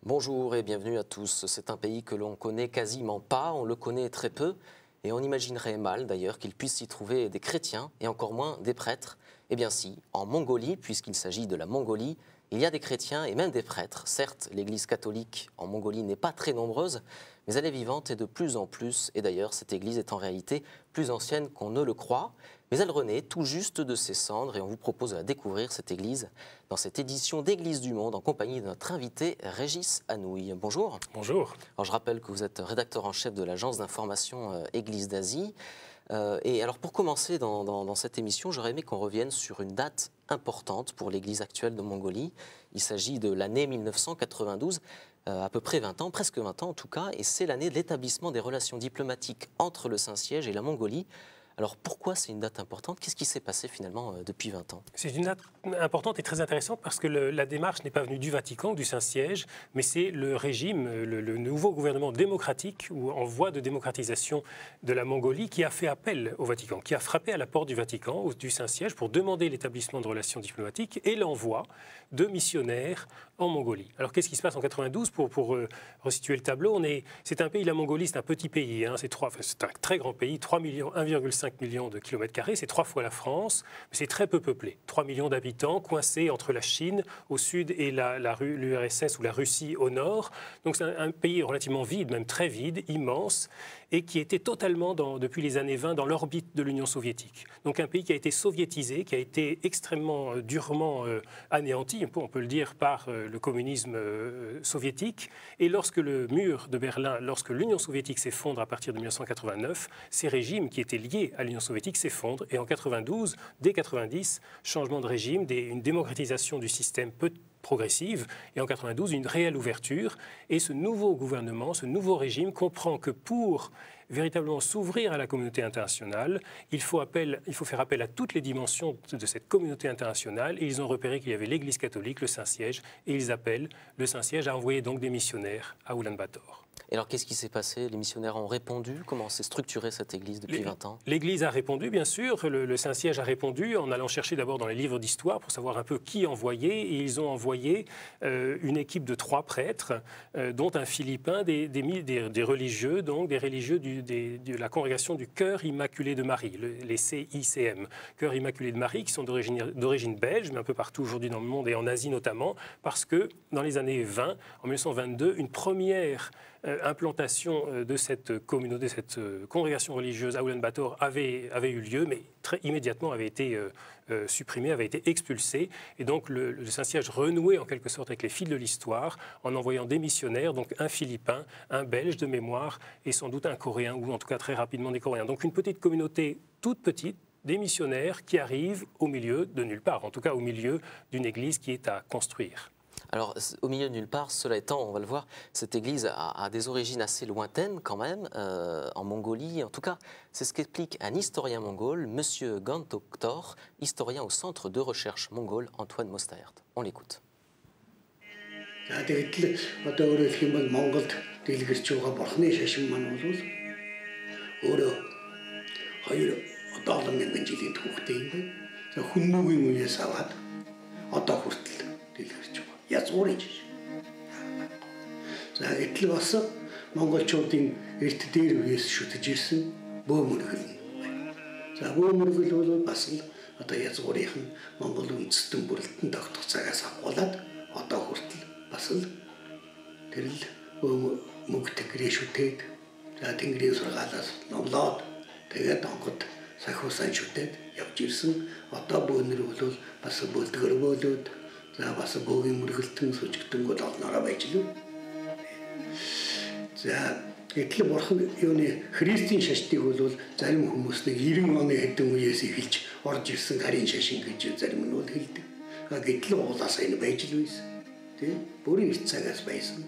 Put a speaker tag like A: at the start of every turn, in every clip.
A: Bonjour et bienvenue à tous. C'est un pays que l'on connaît quasiment pas, on le connaît très peu et on imaginerait mal d'ailleurs qu'il puisse s'y trouver des chrétiens et encore moins des prêtres. Eh bien si, en Mongolie, puisqu'il s'agit de la Mongolie, il y a des chrétiens et même des prêtres. Certes, l'église catholique en Mongolie n'est pas très nombreuse, mais elle est vivante et de plus en plus. Et d'ailleurs, cette église est en réalité plus ancienne qu'on ne le croit. Mais elle renaît tout juste de ses cendres et on vous propose de la découvrir, cette église, dans cette édition d'Église du Monde en compagnie de notre invité Régis Anouilh. Bonjour.
B: Bonjour.
A: Alors, je rappelle que vous êtes rédacteur en chef de l'agence d'information Église d'Asie. Et alors pour commencer dans cette émission, j'aurais aimé qu'on revienne sur une date importante pour l'Église actuelle de Mongolie. Il s'agit de l'année 1992, à peu près 20 ans, presque 20 ans en tout cas, et c'est l'année de l'établissement des relations diplomatiques entre le Saint-Siège et la Mongolie. Alors pourquoi c'est une date importante? Qu'est-ce qui s'est passé finalement depuis 20 ans?
B: C'est une date importante et très intéressante parce que la démarche n'est pas venue du Vatican, du Saint-Siège, mais c'est le régime, le nouveau gouvernement démocratique ou en voie de démocratisation de la Mongolie qui a fait appel au Vatican, qui a frappé à la porte du Vatican ou du Saint-Siège pour demander l'établissement de relations diplomatiques et l'envoi de missionnaires en Mongolie. Alors qu'est-ce qui se passe en 92 pour resituer le tableau? C'est un pays, la Mongolie, c'est un petit pays, hein, c'est un très grand pays, 1,5 million de kilomètres carrés, c'est 3 fois la France, mais c'est très peu peuplé. 3 millions d'habitants coincés entre la Chine au sud et l'URSS ou la Russie au nord. Donc c'est un pays relativement vide, même très vide, immense, et qui était totalement, depuis les années 20, dans l'orbite de l'Union soviétique. Donc un pays qui a été soviétisé, qui a été extrêmement durement anéanti, on peut le dire, par le communisme soviétique. Et lorsque le mur de Berlin, lorsque l'Union soviétique s'effondre à partir de 1989, ces régimes qui étaient liés à l'Union soviétique s'effondrent. Et en 92, dès 90, changement de régime, une démocratisation du système peu progressive, et en 92, une réelle ouverture. Et ce nouveau gouvernement, ce nouveau régime comprend que pour véritablement s'ouvrir à la communauté internationale, il faut faire appel à toutes les dimensions de cette communauté internationale. Et ils ont repéré qu'il y avait l'Église catholique, le Saint-Siège, et ils appellent le Saint-Siège à envoyer donc des missionnaires à Oulan-Bator.
A: Et alors qu'est-ce qui s'est passé? Les missionnaires ont répondu? Comment s'est structurée cette église depuis 20 ans?
B: L'Église a répondu, bien sûr. Le Saint-Siège a répondu en allant chercher d'abord dans les livres d'histoire pour savoir un peu qui envoyait. Et ils ont envoyé une équipe de 3 prêtres, dont un Philippin, des religieux, donc des religieux de la congrégation du Cœur Immaculé de Marie, les CICM, Cœur Immaculé de Marie, qui sont d'origine belge, mais un peu partout aujourd'hui dans le monde et en Asie notamment, parce que dans les années 20, en 1922, une première implantation de cette communauté, cette congrégation religieuse à Oulan-Bator avait eu lieu, mais immédiatement avait été supprimée, avait été expulsée. Et donc le Saint-Siège renouait en quelque sorte avec les fils de l'histoire en envoyant des missionnaires, donc un Philippin, un Belge de mémoire et sans doute un Coréen, ou en tout cas très rapidement des Coréens. Donc une petite communauté toute petite, des missionnaires qui arrivent au milieu de nulle part, en tout cas au milieu d'une église qui est à construire.
A: Alors, au milieu de nulle part, cela étant, on va le voir, cette église a des origines assez lointaines quand même, en Mongolie. En tout cas, c'est ce qu'explique un historien mongol, M. Gantoktor, historien au Centre de recherche mongol Antoine Mostaert. On l'écoute.
C: Язгуурын жишээ. За гэтэл бас монголчуудын эрт дээр үеэс шүтэж ирсэн бөөмөргөл байна. За бөөмөргөл бол бас л одоо язгуурынхан монгол үндэстэн бүрэлдэхүүн тогтох цагаас авахулаад одоо хүртэл бас л тэр л мөнгө тэнгэрийн шүтээд за тэнгэрийн сургаалаас номлоод тэгээд онгод сахиусан шүтээд явж ирсэн одоо бөөнөр бол бас бөлдгөр бөөлөөд за бас бөөгийн мөргөлтөн сүжигтэнгүүд олноороо байж л. За гэтэл бурхан юуны христийн шашныг бол зарим хүмүүс нэг 90 оны хэдэн үеэс эхэлж орж ирсэн харийн шашин гэж зарим нь бол хэлдэг. Гэтэл уулаасаа энэ байж л байсан. Тэ бүрийн их цагаас байсан.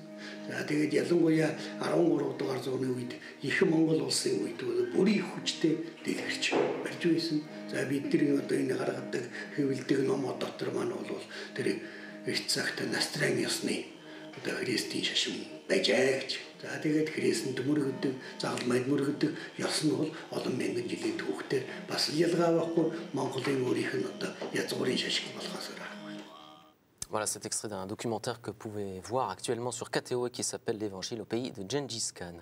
C: За тэгээд ялангуяа 13 дугаар зууны үед их Монгол улсын үед бүрийн хүчтэй дэлгэрч барьж байсан. За бидний одоо энэ гаргадаг хэвлдэг номоо дотор маань бол тэр эрт цагт Настрын ёсны одоо христийн шашин байжээ гэж. За тэгээд христэнд мөргөдөг, загалмайд мөргөдөг ёс нь бол олон мянган жилийн түүхтэр бас ялгаа байхгүй Монголын өөрийнх нь одоо язгуурын шашин болохоос.
A: Voilà cet extrait d'un documentaire que vous pouvez voir actuellement sur KTO et qui s'appelle L'Évangile au pays de Gengis Khan.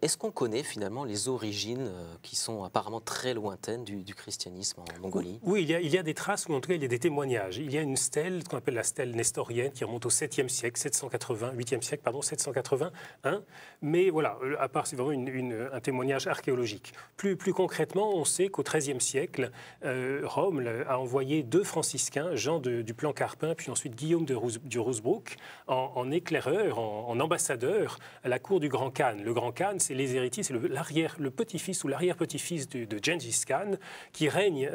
A: Est-ce qu'on connaît finalement les origines qui sont apparemment très lointaines du christianisme en Mongolie?
B: Oui, il y a des traces, ou en tout cas il y a des témoignages. Il y a une stèle qu'on appelle la stèle nestorienne qui remonte au 7e siècle, 8e siècle, pardon, 781. Mais voilà, à part, c'est vraiment un témoignage archéologique. Plus concrètement, on sait qu'au XIIIe siècle, Rome a envoyé 2 franciscains, Jean du Plan-Carpin, puis ensuite Guillaume du Rosebrook, en éclaireur, en ambassadeur à la cour du Grand Khan. Le Grand Khan, c'est les héritiers, c'est le petit-fils ou l'arrière-petit-fils de Gengis Khan, qui règne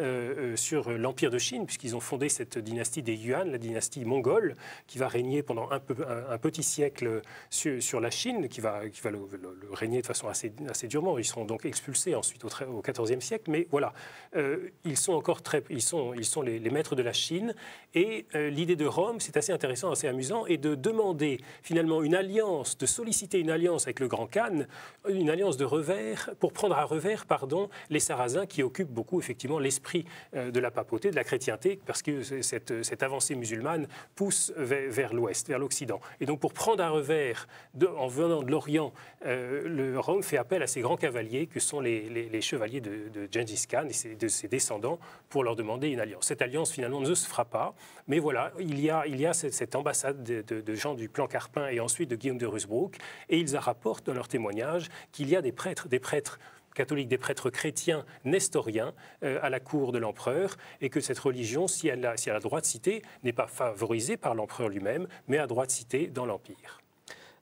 B: sur l'Empire de Chine, puisqu'ils ont fondé cette dynastie des Yuan, la dynastie mongole, qui va régner pendant un petit siècle sur la Chine, qui va le régner de façon assez durement. Ils seront donc expulsés ensuite au XIVe siècle, mais voilà, ils sont les maîtres de la Chine. Et l'idée de Rome, c'est assez intéressant, assez amusant, est de demander finalement de solliciter une alliance avec le Grand Khan, une alliance de revers, pour prendre à revers, les Sarrasins qui occupent beaucoup effectivement l'esprit de la papauté, de la chrétienté, parce que cette avancée musulmane pousse vers l'ouest, vers l'Occident. Et donc pour prendre à revers, en venant de l'Orient, Rome fait appel à ces grands cavaliers que sont les chevaliers de Gengis Khan et de ses descendants pour leur demander une alliance. Cette alliance finalement ne se fera pas, mais voilà, il y a cette ambassade de Jean du Plan-Carpin et ensuite de Guillaume de Rosebrook, et ils rapportent dans leur témoignage qu'il y a des prêtres catholiques, des prêtres chrétiens nestoriens à la cour de l'empereur, et que cette religion, si elle a droit de cité, n'est pas favorisée par l'empereur lui-même, mais a droit de cité dans l'Empire.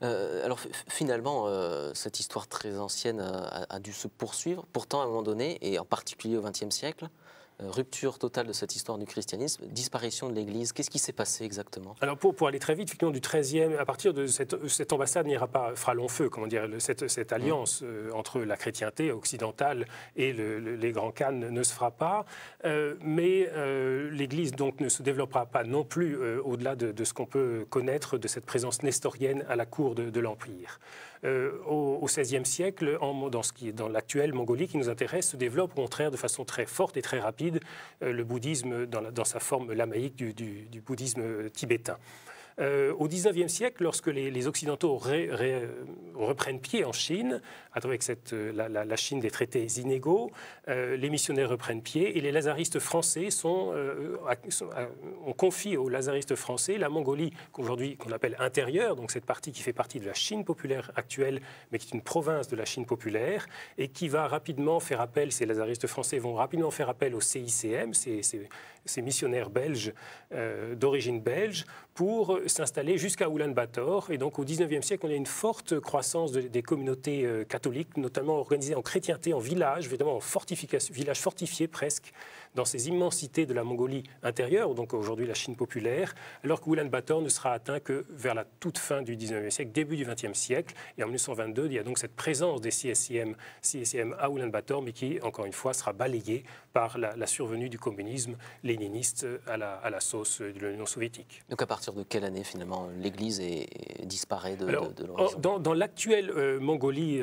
A: Alors finalement, cette histoire très ancienne a dû se poursuivre. Pourtant, à un moment donné, et en particulier au XXe siècle, rupture totale de cette histoire du christianisme, disparition de l'Église. Qu'est-ce qui s'est passé exactement?
B: Alors pour aller très vite, effectivement, du XIIIe, à partir de cette ambassade fera long feu, comment dire, cette alliance entre la chrétienté occidentale et les grands khans ne se fera pas, mais l'Église donc ne se développera pas non plus au-delà de ce qu'on peut connaître de cette présence nestorienne à la cour de l'Empire. Au XVIe siècle, dans l'actuelle Mongolie qui nous intéresse, se développe au contraire de façon très forte et très rapide le bouddhisme dans sa forme lamaïque du bouddhisme tibétain. Au XIXe siècle, lorsque les Occidentaux reprennent pied en Chine, avec la Chine des traités inégaux, les missionnaires reprennent pied et les lazaristes français on confie aux lazaristes français la Mongolie, qu'aujourd'hui qu'on appelle intérieure, donc cette partie qui fait partie de la Chine populaire actuelle, mais qui est une province de la Chine populaire, et qui va rapidement faire appel, ces lazaristes français vont rapidement faire appel au CICM, ces missionnaires belges d'origine belge, pour s'installer jusqu'à Oulan-Bator. Et donc au XIXe siècle, on a une forte croissance des communautés catholiques, notamment organisées en chrétienté, en villages, évidemment en villages fortifiés presque, dans ces immensités de la Mongolie intérieure, donc aujourd'hui la Chine populaire, alors que Oulan-Bator ne sera atteint que vers la toute fin du XIXe siècle, début du XXe siècle. Et en 1922, il y a donc cette présence des CICM à Oulan-Bator, mais qui, encore une fois, sera balayée par la survenue du communisme léniniste à la sauce de l'Union soviétique.
A: Donc à partir de quelle année, finalement, l'Église disparaît de l'horizon?
B: Dans l'actuelle Mongolie,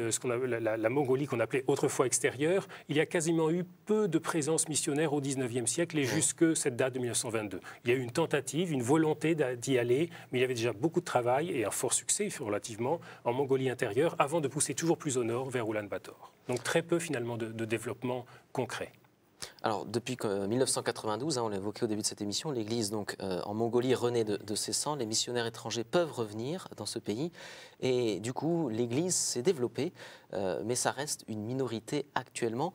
B: la Mongolie qu'on appelait autrefois extérieure, il y a quasiment eu peu de présence missionnaire au XIXe siècle et jusque cette date de 1922. Il y a eu une tentative, une volonté d'y aller, mais il y avait déjà beaucoup de travail et un fort succès, relativement, en Mongolie intérieure, avant de pousser toujours plus au nord, vers Oulan-Bator. Donc très peu, finalement, de développement concret.
A: Alors, depuis 1992, on l'a évoqué au début de cette émission, l'Église donc, en Mongolie renaît de ses cendres. Les missionnaires étrangers peuvent revenir dans ce pays. Et du coup, l'Église s'est développée, mais ça reste une minorité actuellement.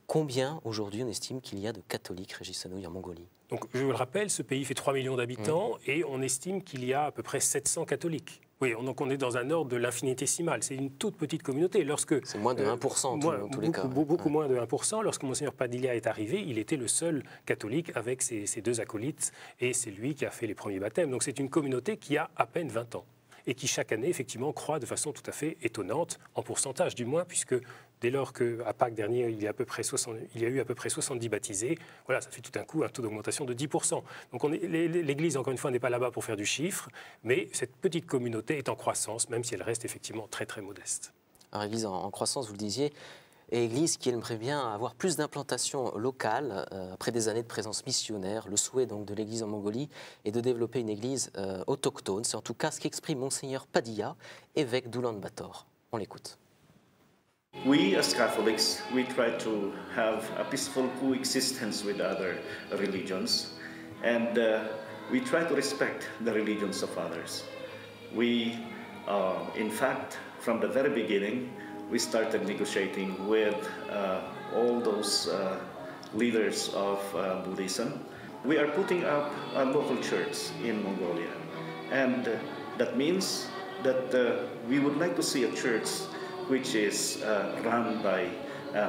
A: Combien, aujourd'hui, on estime qu'il y a de catholiques, Régis Sanouille, en Mongolie?
B: Donc, je vous le rappelle, ce pays fait 3 millions d'habitants et on estime qu'il y a à peu près 700 catholiques. Oui, donc on est dans un ordre de l'infinitésimal. C'est une toute petite communauté.
A: C'est moins de 1% en tous les cas.
B: Beaucoup moins de 1%. Lorsque Monseigneur Padilla est arrivé, il était le seul catholique avec ses 2 acolytes et c'est lui qui a fait les premiers baptêmes. Donc c'est une communauté qui a à peine 20 ans et qui chaque année, effectivement, croît de façon tout à fait étonnante, en pourcentage du moins, puisque dès lors qu'à Pâques dernier, il y a eu à peu près 70 baptisés, voilà, ça fait tout d'un coup un taux d'augmentation de 10%. Donc l'Église, encore une fois, n'est pas là-bas pour faire du chiffre, mais cette petite communauté est en croissance, même si elle reste effectivement très très modeste.
A: Alors, l'Église en croissance, vous le disiez, Et église qui aimerait bien avoir plus d'implantation locale après des années de présence missionnaire. Le souhait donc de l'église en Mongolie est de développer une église autochtone. C'est en tout cas ce qu'exprime Monseigneur Padilla, évêque d'Oulan-Bator. On l'écoute.
D: We as Catholics, we try to have a peaceful coexistence with other religions, and we try to respect the religions of others. We, in fact, from the very beginning, we started negotiating with all those leaders of Buddhism. We are putting up a local church in Mongolia, and that means that we would like to see a church which is run by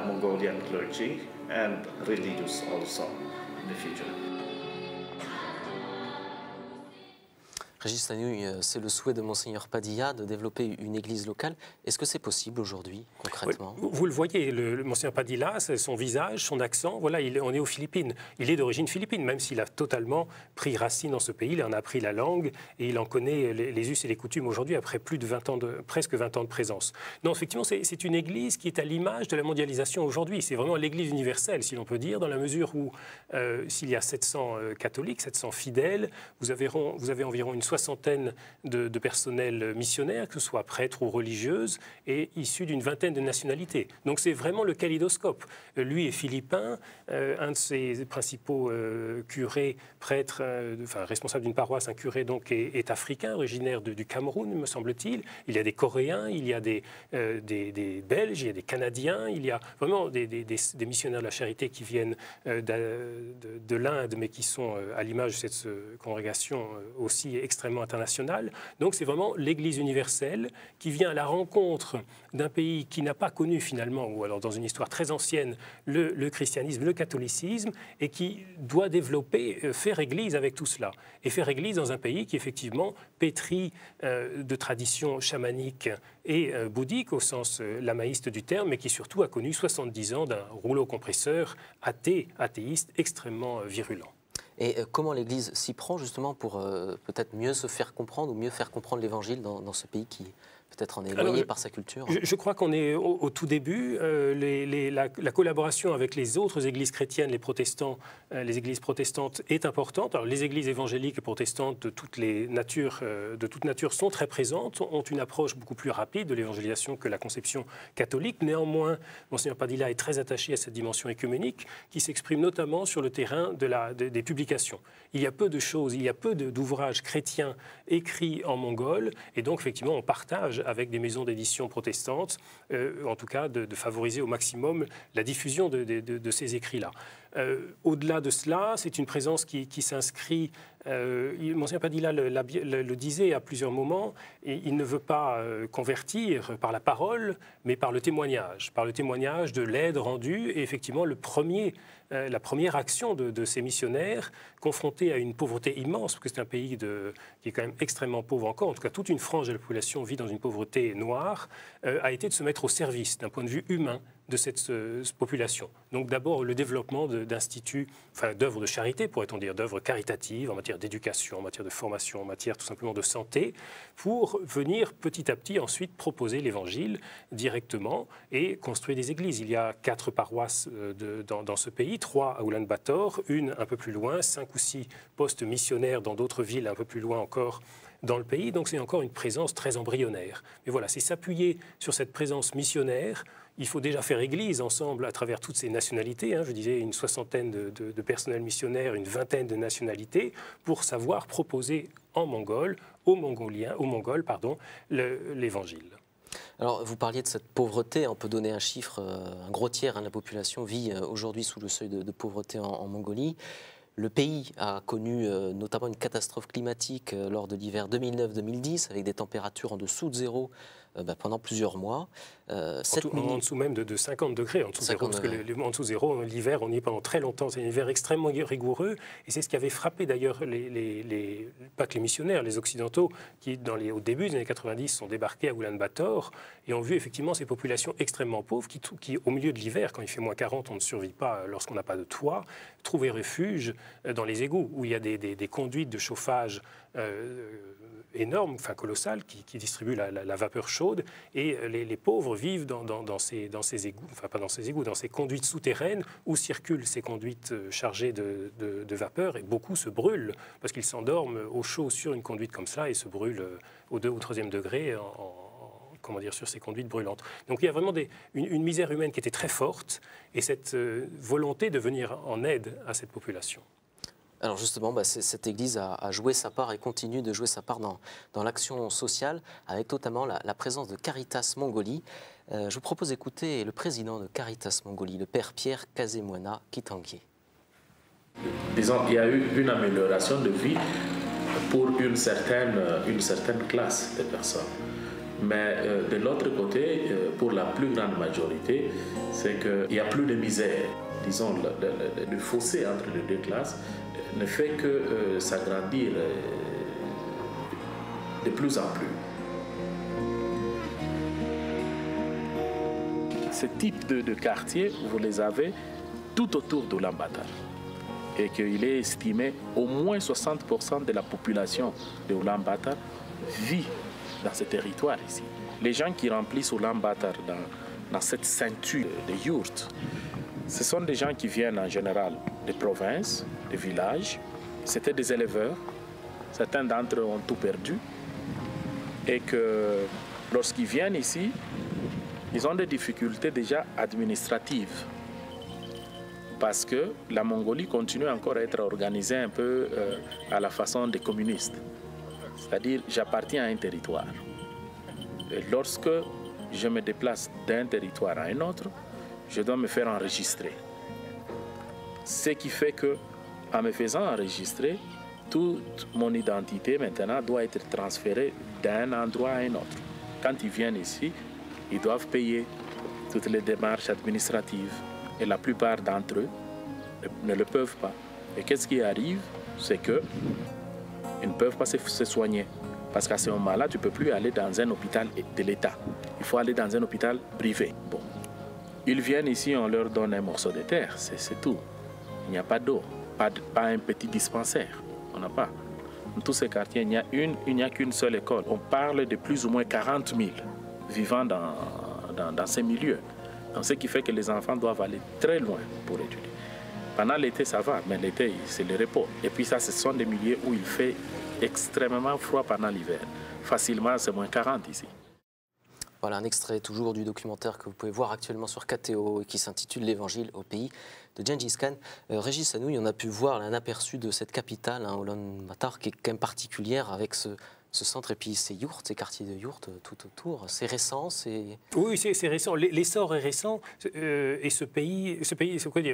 D: Mongolian clergy and religious also in the future.
A: Régis Lanouille, c'est le souhait de Monseigneur Padilla de développer une église locale. Est-ce que c'est possible aujourd'hui, concrètement?
B: Vous le voyez, le Monseigneur Padilla, c'est son visage, son accent, voilà, on est aux Philippines. Il est d'origine philippine, même s'il a totalement pris racine dans ce pays, il en a appris la langue et il en connaît les us et les coutumes aujourd'hui, après plus de 20 ans presque 20 ans de présence. Non, effectivement, c'est une église qui est à l'image de la mondialisation aujourd'hui. C'est vraiment l'église universelle, si l'on peut dire, dans la mesure où s'il y a 700 catholiques, 700 fidèles, vous avez environ une soixantaine de personnels missionnaires, que ce soit prêtres ou religieuses, et issus d'une vingtaine de nationalités. Donc c'est vraiment le kaléidoscope. Lui est philippin, un de ses principaux curés, prêtres, responsable d'une paroisse, un curé donc est africain, originaire du Cameroun, me semble-t-il. Il y a des Coréens, il y a des Belges, il y a des Canadiens, il y a vraiment des missionnaires de la charité qui viennent de l'Inde, mais qui sont à l'image de cette congrégation aussi extrêmement internationale. Donc c'est vraiment l'Église universelle qui vient à la rencontre d'un pays qui n'a pas connu finalement, ou alors dans une histoire très ancienne, le christianisme, le catholicisme, et qui doit développer, faire Église avec tout cela. Et faire Église dans un pays qui effectivement pétrit de traditions chamaniques et bouddhiques au sens lamaïste du terme, mais qui surtout a connu 70 ans d'un rouleau compresseur athéiste extrêmement virulent.
A: Et comment l'Église s'y prend justement pour peut-être mieux se faire comprendre ou mieux faire comprendre l'Évangile dans ce pays qui peut-être en est éloigné par sa culture?
B: Je crois qu'on est au tout début. La collaboration avec les autres églises chrétiennes, les protestants, les églises protestantes est importante. Alors, les églises évangéliques et protestantes de toute nature sont très présentes, ont une approche beaucoup plus rapide de l'évangélisation que la conception catholique. Néanmoins, Monseigneur Padilla est très attaché à cette dimension œcuménique qui s'exprime notamment sur le terrain des publications. Il y a peu de choses, il y a peu d'ouvrages chrétiens écrits en mongol, et donc effectivement on partage avec des maisons d'édition protestantes, en tout cas de favoriser au maximum la diffusion de ces écrits-là. Au-delà de cela, c'est une présence qui s'inscrit, Monseigneur Padilla le disait à plusieurs moments, et il ne veut pas convertir par la parole, mais par le témoignage de l'aide rendue, et effectivement la première action de ces missionnaires, confrontés à une pauvreté immense, parce que c'est un pays qui est quand même extrêmement pauvre encore, en tout cas toute une frange de la population vit dans une pauvreté noire, a été de se mettre au service d'un point de vue humain de cette population. Donc d'abord le développement d'instituts, d'œuvres de charité, pourrait-on dire, d'œuvres caritatives en matière d'éducation, en matière de formation, en matière tout simplement de santé, pour venir petit à petit ensuite proposer l'Évangile directement et construire des églises. Il y a 4 paroisses dans ce pays, 3 à Oulan-Bator, une un peu plus loin, 5 ou 6 postes missionnaires dans d'autres villes un peu plus loin encore dans le pays. Donc c'est encore une présence très embryonnaire. Mais voilà, c'est s'appuyer sur cette présence missionnaire. Il faut déjà faire Église ensemble à travers toutes ces nationalités. Je disais une soixantaine de personnels missionnaires, une vingtaine de nationalités, pour savoir proposer en mongol, aux Mongols, l'Évangile.
A: Alors, vous parliez de cette pauvreté. On peut donner un chiffre. Un gros tiers de la population vit aujourd'hui sous le seuil de pauvreté en Mongolie. Le pays a connu notamment une catastrophe climatique lors de l'hiver 2009-2010, avec des températures en dessous de zéro pendant plusieurs mois.
B: En dessous même de 50 degrés, en dessous zéro, parce que en dessous zéro, l'hiver, on y est pendant très longtemps. C'est un hiver extrêmement rigoureux, et c'est ce qui avait frappé d'ailleurs pas que les missionnaires, les occidentaux, qui au début des années 90 sont débarqués à Oulan-Bator et ont vu effectivement ces populations extrêmement pauvres qui au milieu de l'hiver, quand il fait moins 40, on ne survit pas lorsqu'on n'a pas de toit, trouver refuge dans les égouts, où il y a des conduites de chauffage énorme, enfin colossal, qui distribue la vapeur chaude, et les pauvres vivent dans ces égouts, enfin pas dans ces égouts, dans ces conduites souterraines où circulent ces conduites chargées de vapeur, et beaucoup se brûlent parce qu'ils s'endorment au chaud sur une conduite comme ça et se brûlent au 2 ou 3e degré comment dire, sur ces conduites brûlantes. Donc il y a vraiment une misère humaine qui était très forte, et cette volonté de venir en aide à cette population.
A: Alors justement, cette église a joué sa part et continue de jouer sa part dans l'action sociale, avec notamment la présence de Caritas Mongolie. Je vous propose d'écouter le président de Caritas Mongolie, le père Pierre Kazemwana Kitangye.
E: Disons, il y a eu une amélioration de vie pour une certaine classe de personnes. Mais de l'autre côté, pour la plus grande majorité, c'est qu'il n'y a plus de misère. Disons, le fossé entre les deux classes ne fait que s'agrandir de plus en plus. Ce type de quartier, vous les avez tout autour de Ulaanbaatar. Et qu'il est estimé au moins 60% de la population de Ulaanbaatar vit dans ce territoire ici. Les gens qui remplissent Ulaanbaatar dans cette ceinture de yurts, ce sont des gens qui viennent en général des provinces, des villages. C'était des éleveurs. Certains d'entre eux ont tout perdu. Et que lorsqu'ils viennent ici, ils ont des difficultés déjà administratives. Parce que la Mongolie continue encore à être organisée un peu à la façon des communistes. C'est-à-dire, j'appartiens à un territoire. Et lorsque je me déplace d'un territoire à un autre, je dois me faire enregistrer. Ce qui fait que, en me faisant enregistrer, toute mon identité maintenant doit être transférée d'un endroit à un autre. Quand ils viennent ici, ils doivent payer toutes les démarches administratives. Et la plupart d'entre eux ne le peuvent pas. Et qu'est-ce qui arrive? C'est qu'ils ne peuvent pas se soigner. Parce qu'à ce moment-là, tu ne peux plus aller dans un hôpital de l'État. Il faut aller dans un hôpital privé. Bon. Ils viennent ici, on leur donne un morceau de terre, c'est tout. Il n'y a pas d'eau, pas un petit dispensaire. On n'a pas. Dans tous ces quartiers, il n'y a qu'une seule école. On parle de plus ou moins 40 000 vivant dans ces milieux. Donc, ce qui fait que les enfants doivent aller très loin pour étudier. Pendant l'été, ça va, mais l'été, c'est le repos. Et puis ça, ce sont des milieux où il fait extrêmement froid pendant l'hiver. Facilement, c'est moins 40 ici.
A: Voilà un extrait toujours du documentaire que vous pouvez voir actuellement sur KTO et qui s'intitule L'Évangile au pays de Gengis Khan. Régis Anouilh, on a pu voir un aperçu de cette capitale, Ulaanbaatar, qui est quand même particulière avec ce centre et puis ces yurts, ces quartiers de yurts tout autour. C'est récent, c'est...
B: Oui, c'est récent. L'essor est récent et ce pays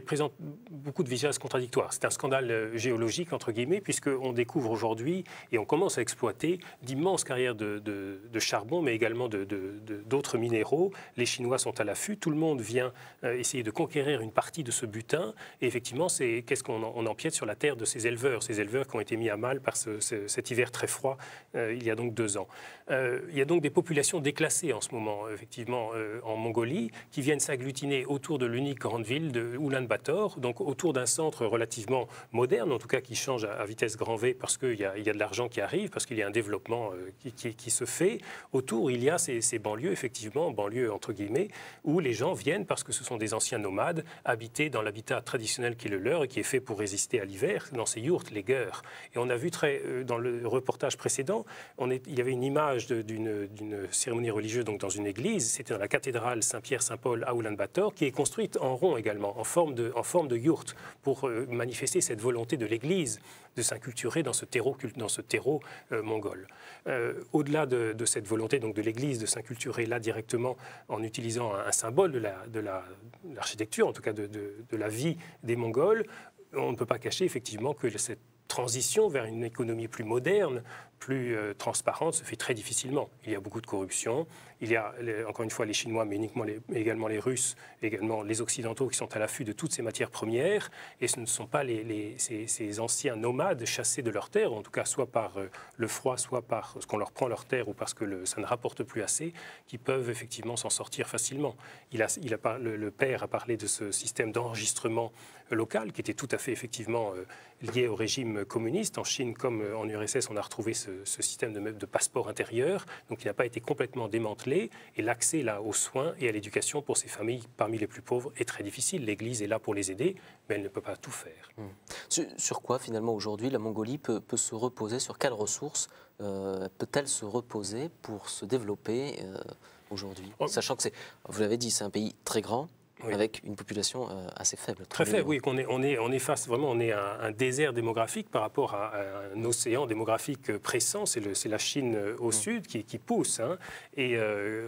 B: présente beaucoup de visages contradictoires. C'est un scandale géologique, entre guillemets, puisqu'on découvre aujourd'hui et on commence à exploiter d'immenses carrières de charbon, mais également d'autres minéraux. Les Chinois sont à l'affût. Tout le monde vient essayer de conquérir une partie de ce butin. Et effectivement, qu'est-ce qu'on empiète sur la terre de ces éleveurs qui ont été mis à mal par cet hiver très froid il y a donc 2 ans. Il y a donc des populations déclassées en ce moment, effectivement, en Mongolie, qui viennent s'agglutiner autour de l'unique grande ville de Ulaanbaatar, donc autour d'un centre relativement moderne, en tout cas qui change à vitesse grand V parce qu'il y a de l'argent qui arrive, parce qu'il y a un développement qui se fait. Autour, il y a ces banlieues, effectivement, banlieues entre guillemets, où les gens viennent parce que ce sont des anciens nomades, habités dans l'habitat traditionnel qui est le leur et qui est fait pour résister à l'hiver, dans ces yurts, les geurs. Et on a vu dans le reportage précédent, il y avait une image d'une cérémonie religieuse donc dans une église, c'était dans la cathédrale Saint-Pierre-Saint-Paul à Ulaanbaatar, qui est construite en rond également, en forme de yourte, pour manifester cette volonté de l'église de s'inculturer dans ce terreau mongol. Au-delà de cette volonté donc de l'église de s'inculturer là directement en utilisant un symbole de l'architecture, en tout cas de la vie des Mongols, on ne peut pas cacher effectivement que cette transition vers une économie plus moderne, plus transparente, se fait très difficilement. Il y a beaucoup de corruption. Il y a, encore une fois, les Chinois, mais également les Russes, également les Occidentaux qui sont à l'affût de toutes ces matières premières. Et ce ne sont pas ces anciens nomades chassés de leurs terres, en tout cas soit par le froid, soit par ce qu'on leur prend leurs terres ou parce que ça ne rapporte plus assez, qui peuvent effectivement s'en sortir facilement. Le père a parlé de ce système d'enregistrement local qui était tout à fait effectivement lié au régime communiste. En Chine comme en URSS, on a retrouvé ce ce système de passeport intérieur, donc il n'a pas été complètement démantelé. Et l'accès là aux soins et à l'éducation pour ces familles parmi les plus pauvres est très difficile. L'Église est là pour les aider, mais elle ne peut pas tout faire.
A: Sur quoi finalement aujourd'hui la Mongolie peut se reposer? Sur quelles ressources peut-elle se reposer pour se développer aujourd'hui? Sachant que vous l'avez dit, c'est un pays très grand. Oui. Avec une population assez faible.
B: Très faible, oui. On est face, vraiment, on est à un désert démographique par rapport à un océan démographique pressant. C'est la Chine au sud qui pousse. Hein, et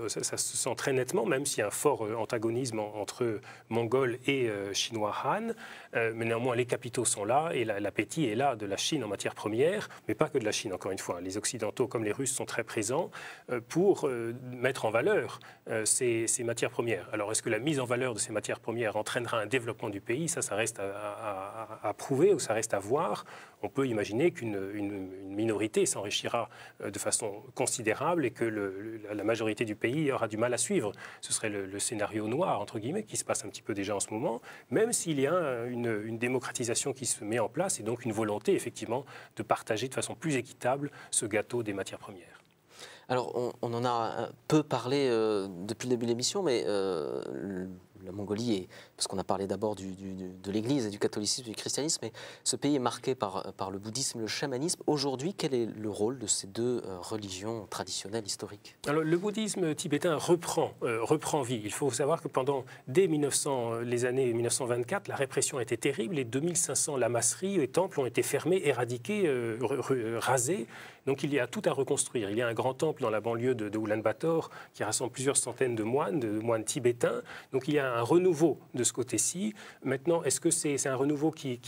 B: ça se sent très nettement, même s'il y a un fort antagonisme entre Mongols et Chinois Han. Mais néanmoins, les capitaux sont là et l'appétit est là de la Chine en matière première, mais pas que de la Chine, encore une fois. Les Occidentaux, comme les Russes, sont très présents pour mettre en valeur ces matières premières. Alors, est-ce que la mise en valeur de ces matières premières entraînera un développement du pays? Ça reste à prouver ou ça reste à voir. On peut imaginer qu'une minorité s'enrichira de façon considérable et que la majorité du pays aura du mal à suivre. Ce serait le scénario noir, entre guillemets, qui se passe un petit peu déjà en ce moment, même s'il y a une démocratisation qui se met en place et donc une volonté, effectivement, de partager de façon plus équitable ce gâteau des matières premières.
A: Alors, on en a peu parlé depuis le début de l'émission, mais la Mongolie, parce qu'on a parlé d'abord de l'Église et du catholicisme et du christianisme, mais ce pays est marqué par le bouddhisme et le chamanisme. Aujourd'hui, quel est le rôle de ces deux religions traditionnelles historiques?
B: Alors, le bouddhisme tibétain reprend vie. Il faut savoir que dès les années 1924, la répression était terrible et 2500 lamasseries et temples ont été fermés, éradiqués, rasés. Donc il y a tout à reconstruire. Il y a un grand temple dans la banlieue de Ulaanbaatar qui rassemble plusieurs centaines de moines tibétains. Donc il y a un renouveau de ce côté-ci. Maintenant, est-ce que c'est un renouveau qui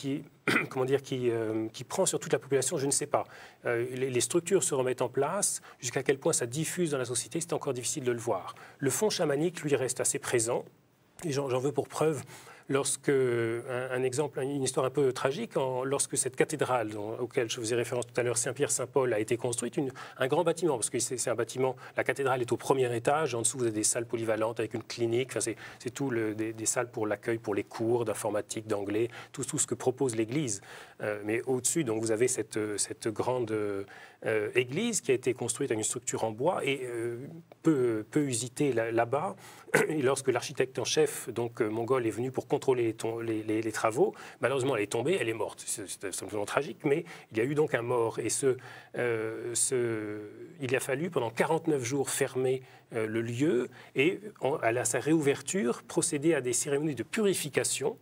B: prend sur toute la population? Je ne sais pas. Les structures se remettent en place. Jusqu'à quel point ça diffuse dans la société, c'est encore difficile de le voir. Le fond chamanique, lui, reste assez présent. Et j'en veux pour preuve une histoire un peu tragique, lorsque cette cathédrale auquel je faisais référence tout à l'heure, Saint-Pierre-Saint-Paul, a été construite, un grand bâtiment, parce que c'est un bâtiment, la cathédrale est au premier étage, en dessous vous avez des salles polyvalentes avec une clinique, enfin, c'est tout des salles pour l'accueil, pour les cours d'informatique, d'anglais, tout ce que propose l'Église. Mais au-dessus, donc, vous avez cette grande église qui a été construite avec une structure en bois et peu usitée là-bas. Et lorsque l'architecte en chef, donc mongol, est venu pour contrôler les travaux, malheureusement elle est tombée, elle est morte. C'est simplement tragique, mais il y a eu donc un mort. Et il a fallu pendant 49 jours fermer le lieu et à sa réouverture procéder à des cérémonies de purification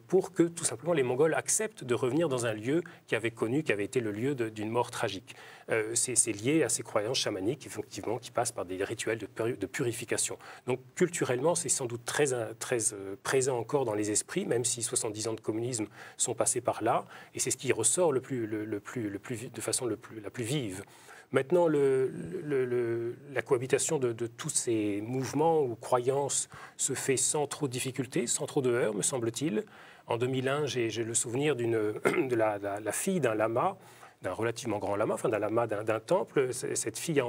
B: pour que tout simplement les Mongols acceptent de revenir dans un lieu qui avait été le lieu d'une mort tragique. C'est lié à ces croyances chamaniques, effectivement, qui passent par des rituels de purification. Donc culturellement, c'est sans doute très présent encore dans les esprits, même si 70 ans de communisme sont passés par là, et c'est ce qui ressort de façon la plus vive. Maintenant, la cohabitation de tous ces mouvements ou croyances se fait sans trop de difficultés, sans trop de heurts, me semble-t-il. En 2001, j'ai le souvenir de la fille d'un lama, d'un relativement grand lama, enfin d'un lama d'un temple. Cette fille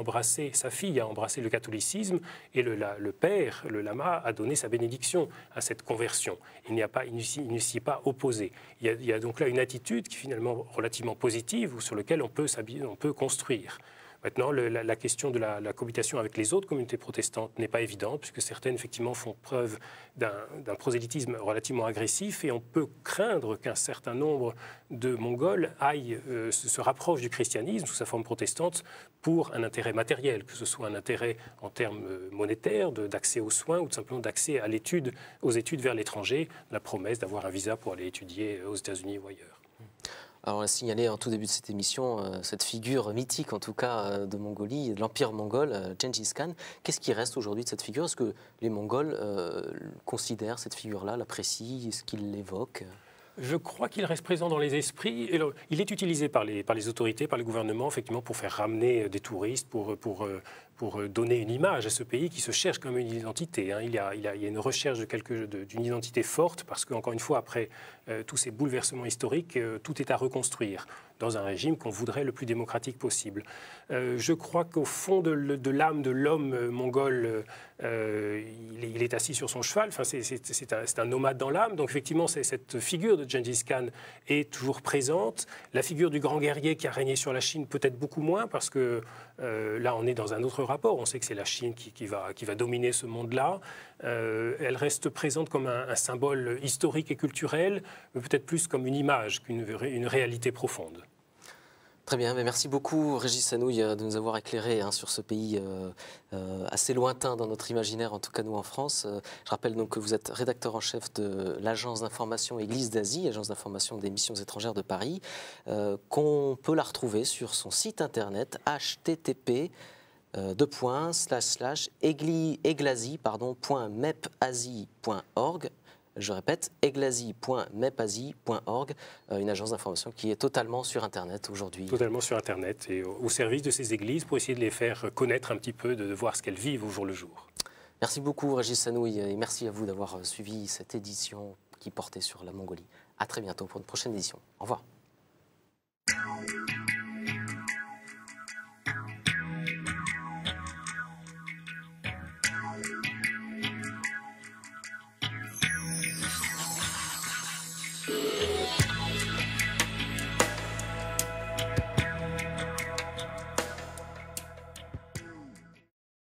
B: sa fille a embrassé le catholicisme et le père, le lama, a donné sa bénédiction à cette conversion. Il ne s'y est pas opposé. Il y a donc là une attitude qui est finalement relativement positive sur laquelle on peut construire. Maintenant, la question de la cohabitation avec les autres communautés protestantes n'est pas évidente, puisque certaines, effectivement, font preuve d'un prosélytisme relativement agressif, et on peut craindre qu'un certain nombre de Mongols se rapprochent du christianisme sous sa forme protestante pour un intérêt matériel, que ce soit un intérêt en termes monétaires, d'accès aux soins, ou tout simplement d'accès aux études vers l'étranger, la promesse d'avoir un visa pour aller étudier aux États-Unis ou ailleurs.
A: Alors on a signalé en tout début de cette émission cette figure mythique, en tout cas, de Mongolie, de l'Empire mongol, Gengis Khan. Qu'est-ce qui reste aujourd'hui de cette figure? Est-ce que les Mongols considèrent cette figure-là, l'apprécient? Est-ce qu'ils l'évoquent?
B: Je crois qu'il reste présent dans les esprits. Il est utilisé par les autorités, par le gouvernement, effectivement, pour faire ramener des touristes, pour pour donner une image à ce pays qui se cherche comme une identité. Hein. Il y a une recherche d'une identité forte parce qu'encore une fois, après tous ces bouleversements historiques, tout est à reconstruire dans un régime qu'on voudrait le plus démocratique possible. Je crois qu'au fond de l'âme de l'homme mongol, il est assis sur son cheval. Enfin, c'est un nomade dans l'âme. Donc effectivement, cette figure de Gengis Khan est toujours présente. La figure du grand guerrier qui a régné sur la Chine, peut-être beaucoup moins, parce que là, on est dans un autre rapport. On sait que c'est la Chine qui va dominer ce monde-là. Elle reste présente comme un symbole historique et culturel, mais peut-être plus comme une image qu'une réalité profonde.
A: Très bien, mais merci beaucoup Régis Sanouille de nous avoir éclairé sur ce pays assez lointain dans notre imaginaire, en tout cas nous en France. Je rappelle donc que vous êtes rédacteur en chef de l'agence d'information Église d'Asie, agence d'information des missions étrangères de Paris, qu'on peut la retrouver sur son site internet http://eglazi.mepasie.org. Je répète, eglazi.mepasie.org, une agence d'information qui est totalement sur Internet aujourd'hui.
B: Totalement sur Internet et au service de ces églises pour essayer de les faire connaître un petit peu, de voir ce qu'elles vivent au jour le jour.
A: Merci beaucoup Régis Sanouille et merci à vous d'avoir suivi cette édition qui portait sur la Mongolie. À très bientôt pour une prochaine édition. Au revoir.